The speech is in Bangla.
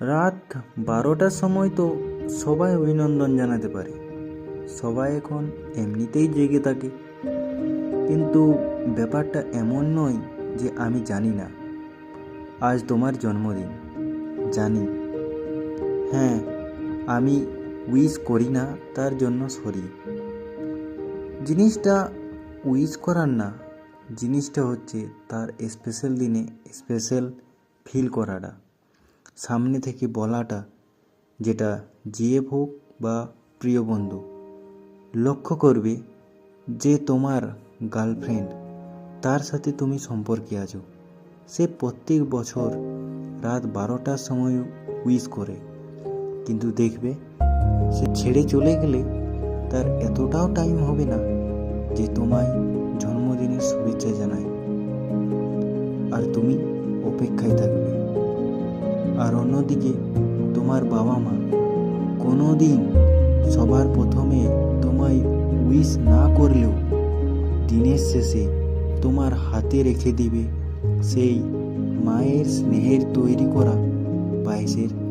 রাত 12টার সময় তো সবাই অভিনন্দন জানাতে পারে। সবাই এখন এমনিতেই জেগে থাকে। কিন্তু ব্যাপারটা এমন নয় যে আমি জানি না আজ তোমার জন্মদিন। জানি। হ্যাঁ, আমি উইশ করি না, তার জন্য সরি। জিনিসটা উইশ করার না, জিনিসটা হচ্ছে তার স্পেশাল দিনে স্পেশাল ফিল করাটা, সামনে থেকে বলাটা, যেটা জিএফ হোক বা প্রিয় বন্ধু। লক্ষ্য করবে যে তোমার গার্লফ্রেন্ড, তার সাথে তুমি সম্পর্কে আছো, সে প্রত্যেক বছর রাত 12টার সময় উইশ করে। কিন্তু দেখবে সে ছেড়ে চলে গেলে তার এতটাও টাইম হবে না যে তোমায় জন্মদিনের শুভেচ্ছা জানায়, আর তুমি অপেক্ষায় থাকবে। আর অন্যদিকে তোমার বাবা মা কোনো দিন সবার প্রথমে তোমায় উইশ না করলেও দিনের শেষে তোমার হাতে রেখে দিবে সেই মায়ের স্নেহের তৈরি করা পায়েসের